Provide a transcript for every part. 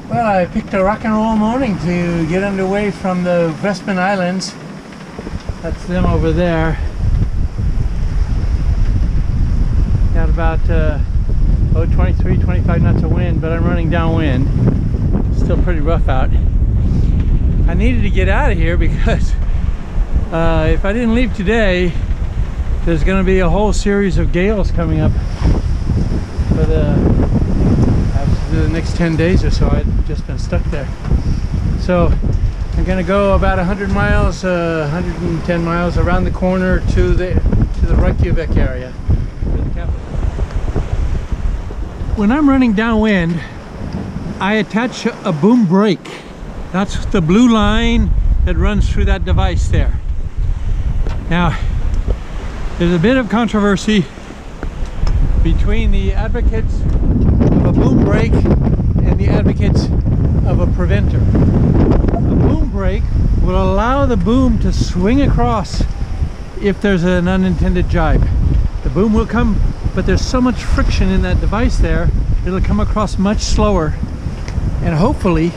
Well, I picked a rock and roll morning to get underway from the Westman Islands. That's them over there. Got about 23, 25 knots of wind, but I'm running downwind. Still pretty rough out. I needed to get out of here because if I didn't leave today, there's going to be a whole series of gales coming up for the next 10 days or so. I've just been stuck there. So I'm going to go about 100 miles, 110 miles around the corner to the Reykjavik area, to the capital. When I'm running downwind, I attach a boom brake. That's the blue line that runs through that device there. Now, there's a bit of controversy between the advocates of a boom brake and the advocates of a preventer. A boom brake will allow the boom to swing across if there's an unintended jibe. The boom will come, but there's so much friction in that device there, it'll come across much slower and hopefully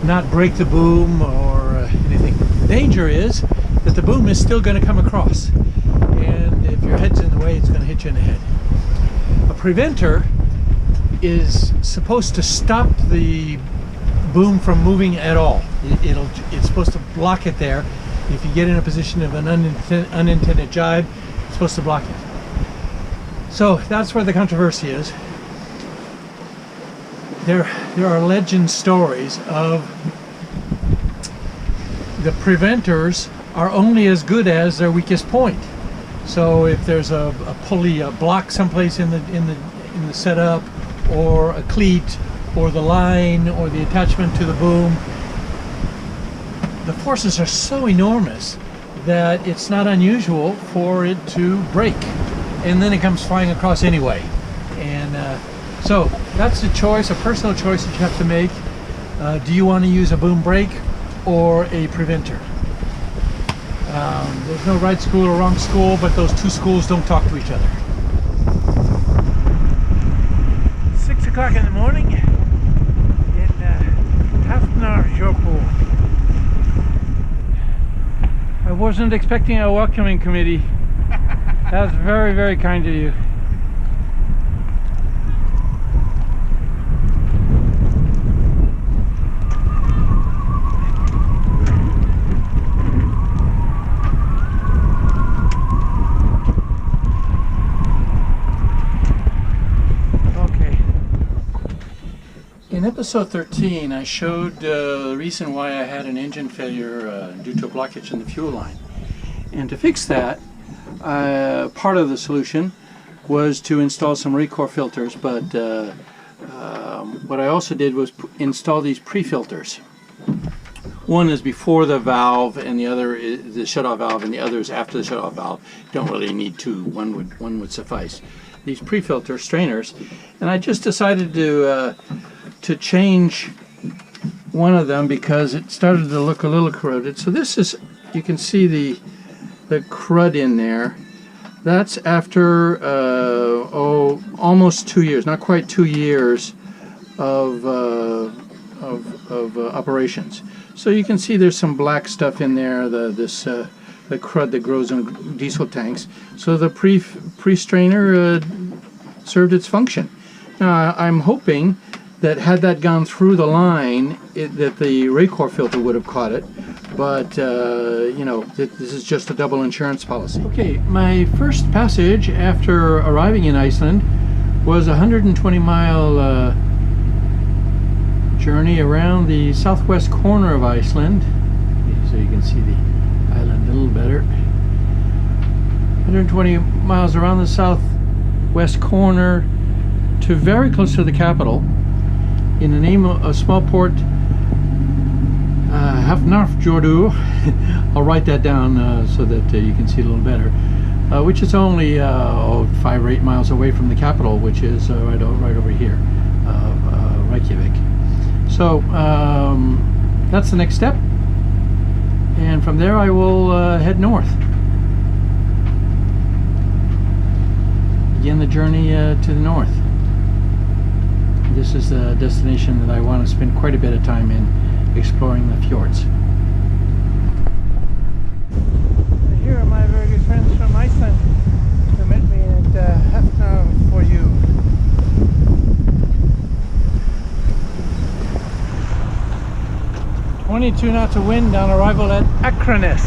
not break the boom or anything. The danger is that the boom is still going to come across, and if your head's in the way, it's going to hit you in the head. A preventer is supposed to stop the boom from moving at all. It's supposed to block it there. If you get in a position of an unintended jibe, it's supposed to block it. So that's where the controversy is. There are legend stories of the preventers are only as good as their weakest point. So if there's a pulley, a block someplace in the setup, or a cleat, or the line, or the attachment to the boom, the forces are so enormous that it's not unusual for it to break, and then it comes flying across anyway. And so that's a choice, a personal choice that you have to make. Do you want to use a boom brake or a preventer? There's no right school or wrong school, but those two schools don't talk to each other. 6 o'clock in the morning in Isafjordur. I wasn't expecting a welcoming committee. That's very, very kind of you. In episode 13, I showed the reason why I had an engine failure due to a blockage in the fuel line. And to fix that, part of the solution was to install some Reykjavik filters, but what I also did was install these pre-filters. One is before the valve, and the other is the shutoff valve, and the other is after the shutoff valve. You don't really need two. One would suffice. These pre-filter strainers, and I just decided to change one of them because it started to look a little corroded. So this is, you can see the crud in there. That's after almost 2 years, not quite 2 years of operations. So you can see there's some black stuff in there, the crud that grows in diesel tanks. So the pre-strainer served its function. Now I'm hoping that had that gone through the line, that the Reykjavik filter would have caught it. But, you know, this is just a double insurance policy. Okay, my first passage after arriving in Iceland was a 120-mile journey around the southwest corner of Iceland. So you can see the island a little better. 120 miles around the southwest corner to very close to the capital, in the name of a small port, Isafjordur. I'll write that down so that you can see it a little better. Which is only 5 or 8 miles away from the capital, which is right over here, Reykjavik. So that's the next step, and from there I will head north. Begin the journey to the north. this is a destination that I want to spend quite a bit of time in, exploring the fjords. Here are my very good friends from Iceland who met me at Hafnar for you. 22 knots of wind on arrival at Akranes.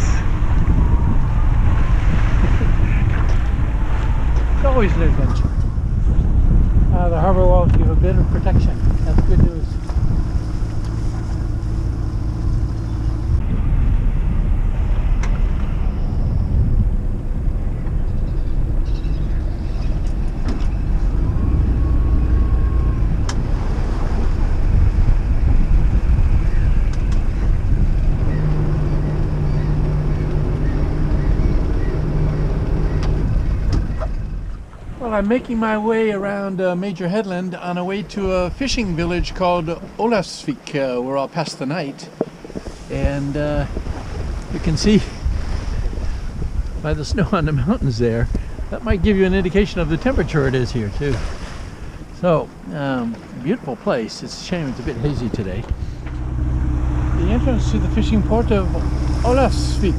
It's always an adventure. The harbor walls give a bit of protection. That's good news. Well, I'm making my way around a major headland on a way to a fishing village called Olafsvik, where I'll pass the night. And you can see by the snow on the mountains there, that might give you an indication of the temperature it is here too. So, beautiful place. It's a shame it's a bit hazy today. The entrance to the fishing port of Olafsvik.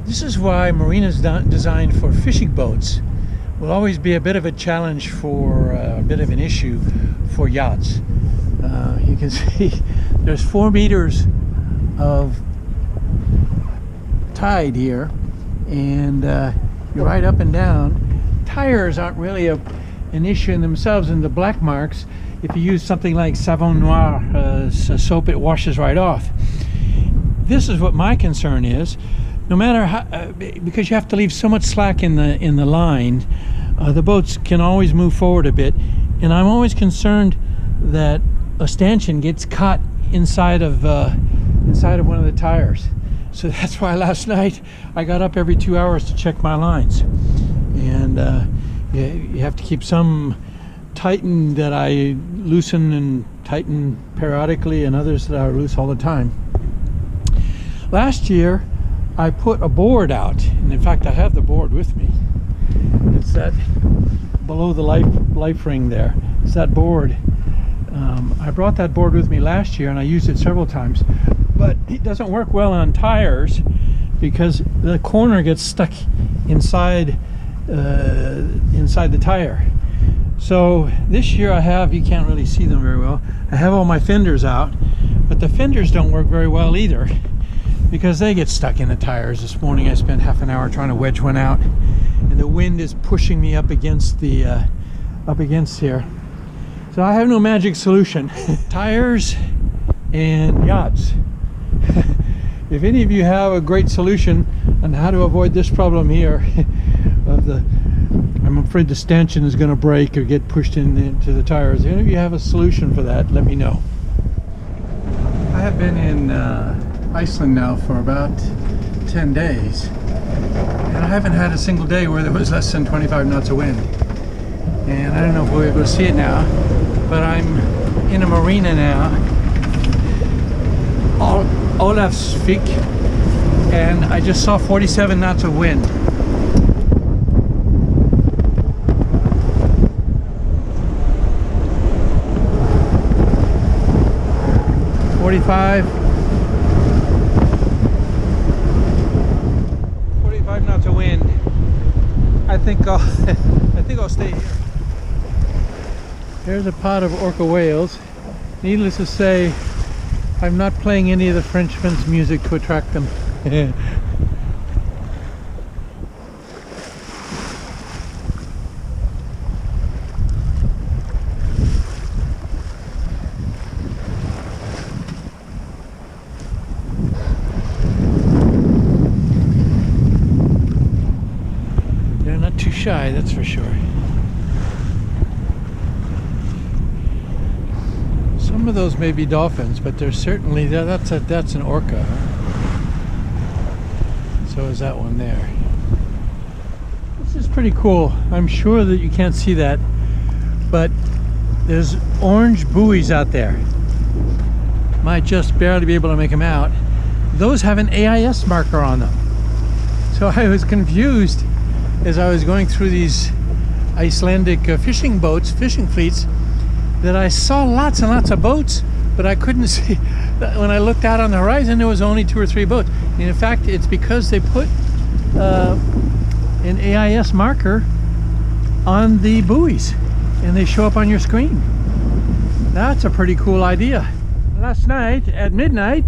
This is why marinas designed for fishing boats will always be a bit of a challenge for a bit of an issue for yachts. You can see there's 4 meters of tide here, and you're right up and down. Tires aren't really an issue in themselves, and the black marks, if you use something like Savon Noir, soap, it washes right off. This is what my concern is. No matter how, because you have to leave so much slack in the line, the boats can always move forward a bit, and I'm always concerned that a stanchion gets caught inside of one of the tires. So that's why last night I got up every 2 hours to check my lines, and you have to keep some tightened that I loosen and tighten periodically, and others that are loose all the time. Last year I put a board out, and in fact I have the board with me. It's that below the life ring there. It's that board. I brought that board with me last year and I used it several times, but it doesn't work well on tires because the corner gets stuck inside the tire. So this year I have, you can't really see them very well, I have all my fenders out, but the fenders don't work very well either, because they get stuck in the tires. This morning I spent half an hour trying to wedge one out, and the wind is pushing me up against here. So I have no magic solution. Tires and yachts. If any of you have a great solution on how to avoid this problem here, I'm afraid the stanchion is going to break or get pushed into the tires. If any of you have a solution for that, let me know. I have been in Iceland now for about 10 days, and I haven't had a single day where there was less than 25 knots of wind. And I don't know if we'll be able to see it now, but I'm in a marina now, Olafsvik, and I just saw 47 knots of wind. $45 knots of wind. I think I'll stay here. There's a pod of orca whales. Needless to say, I'm not playing any of the Frenchman's music to attract them. tonight, that's for sure. Some of those may be dolphins, but there's certainly that's an orca. So is that one there. This is pretty cool. I'm sure that you can't see that, but there's orange buoys out there. Might just barely be able to make them out. Those have an AIS marker on them. So I was confused as I was going through these Icelandic fishing boats, fishing fleets, that I saw lots and lots of boats, but I couldn't see. When I looked out on the horizon, there was only 2 or 3 boats. And in fact, it's because they put an AIS marker on the buoys, and they show up on your screen. That's a pretty cool idea. Last night at midnight,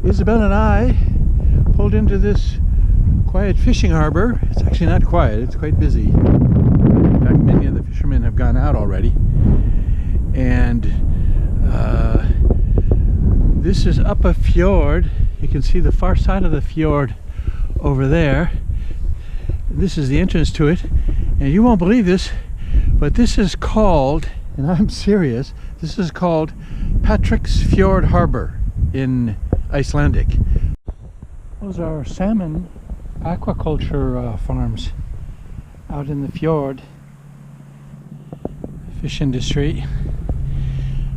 Isabel and I pulled into this quiet fishing harbor. It's actually not quiet, it's quite busy. In fact, many of the fishermen have gone out already. And this is up a fjord. You can see the far side of the fjord over there. This is the entrance to it. And you won't believe this, but this is called, and I'm serious, this is called Patrick's Fjord Harbor in Icelandic. Those are salmon aquaculture farms out in the fjord. Fish industry.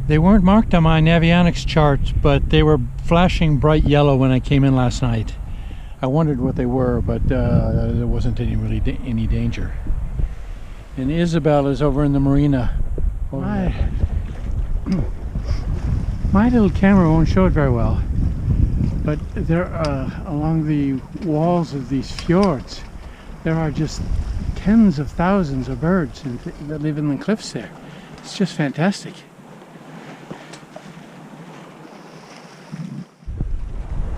They weren't marked on my Navionics chart, but they were flashing bright yellow when I came in last night. I wondered what they were, but there wasn't any danger. And Isabel is over in the marina. My little camera won't show it very well, but there along the walls of these fjords, there are just tens of thousands of birds that live in the cliffs there. It's just fantastic.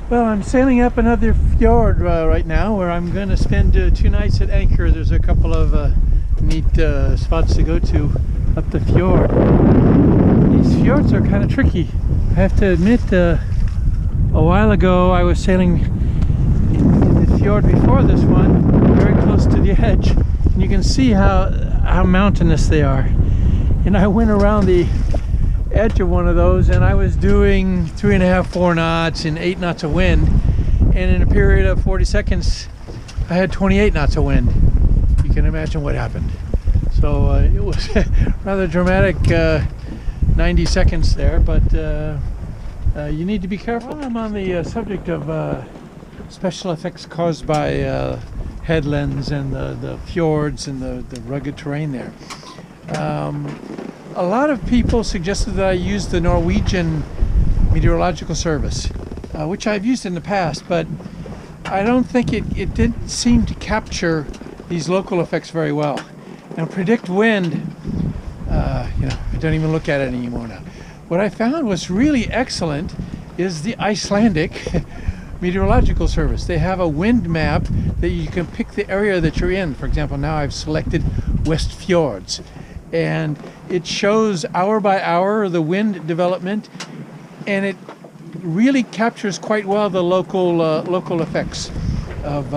Well, I'm sailing up another fjord right now, where I'm going to spend 2 nights at anchor. There's a couple of neat spots to go to up the fjord. These fjords are kind of tricky. I have to admit, a while ago I was sailing in the fjord before this one, very close to the edge, and you can see how mountainous they are. And I went around the edge of one of those, and I was doing 3.5, 4 knots and 8 knots of wind, and in a period of 40 seconds I had 28 knots of wind. You can imagine what happened. So it was rather dramatic 90 seconds there, but you need to be careful. While I'm on the subject of special effects caused by headlands and the fjords and the rugged terrain there, a lot of people suggested that I use the Norwegian Meteorological Service, which I've used in the past, but I don't think it didn't seem to capture these local effects very well. And predict wind, I don't even look at it anymore now. What I found was really excellent is the Icelandic Meteorological Service. They have a wind map that you can pick the area that you're in. For example, now I've selected West Fjords, and it shows hour by hour the wind development, and it really captures quite well the local effects of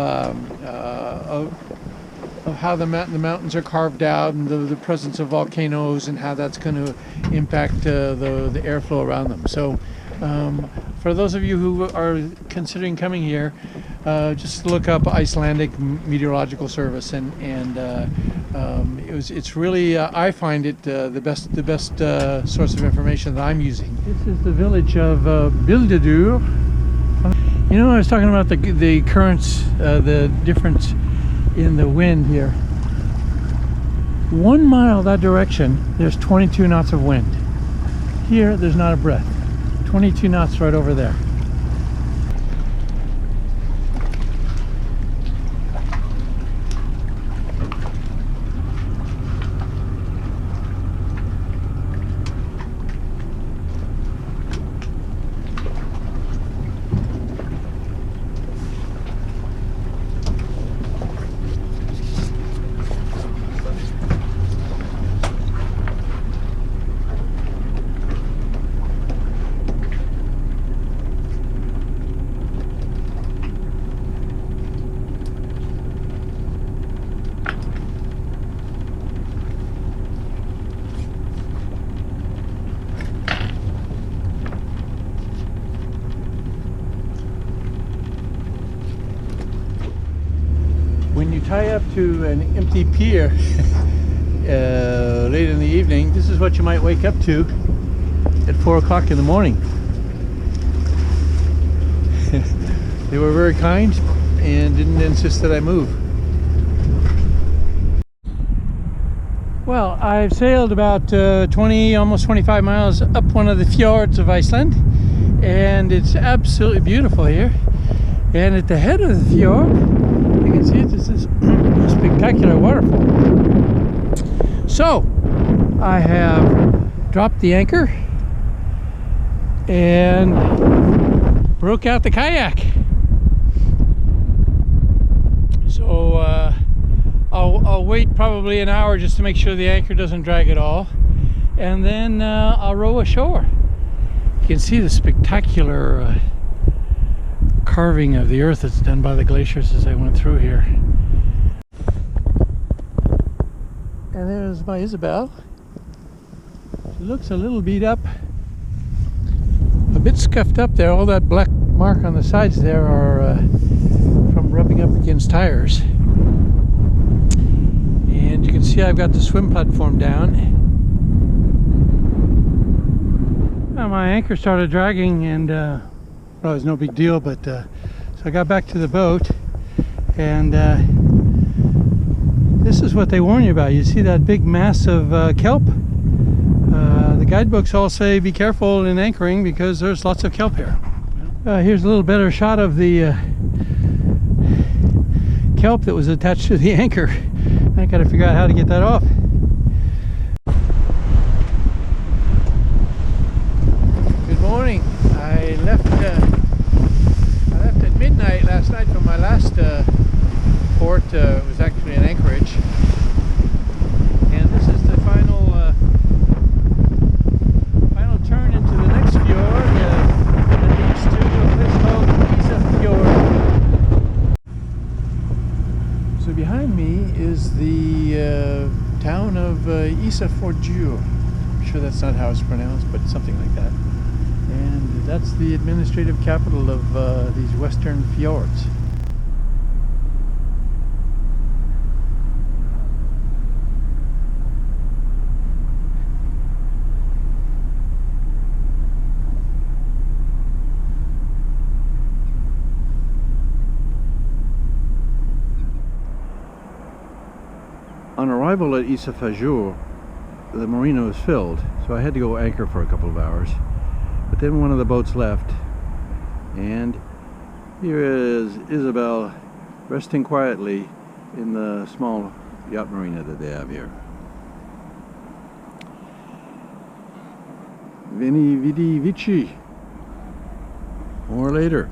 how the mountains are carved out, and the presence of volcanoes, and how that's going to impact the airflow around them. So for those of you who are considering coming here, just look up Icelandic Meteorological Service, and it's really I find it the best source of information that I'm using. This is the village of Bildadur. You know, I was talking about the currents, the difference in the wind here. 1 mile that direction, there's 22 knots of wind. Here, there's not a breath. 22 knots right over there. tie up to an empty pier late in the evening, this is what you might wake up to at 4 o'clock in the morning. They were very kind and didn't insist that I move. Well, I've sailed about 20, almost 25 miles up one of the fjords of Iceland, and it's absolutely beautiful here. And at the head of the fjord, you can see it's this spectacular waterfall. So, I have dropped the anchor and broke out the kayak. So I'll wait probably an hour just to make sure the anchor doesn't drag at all, and then I'll row ashore. You can see the spectacular carving of the earth that's done by the glaciers as I went through here. And there's my Isabel. She looks a little beat up, a bit scuffed up there. All that black mark on the sides there are from rubbing up against tires. And you can see I've got the swim platform down. Well, my anchor started dragging, and well, it was no big deal, but so I got back to the boat, and this is what they warn you about. You see that big mass of kelp? The guidebooks all say be careful in anchoring because there's lots of kelp here. Here's a little better shot of the kelp that was attached to the anchor. I gotta figure out how to get that off. Good morning. I left at midnight last night from my last port. It was actually in Anchorage, and this is the final turn into the next fjord that leads to a place called Isafjordur. So behind me is the town of Isafjordur. I'm sure that's not how it's pronounced, but something like that. And that's the administrative capital of these western fjords. On arrival at Isafjordur, the marina was filled, so I had to go anchor for a couple of hours. But then one of the boats left, and here is Isabel resting quietly in the small yacht marina that they have here. Veni vidi vici. More later.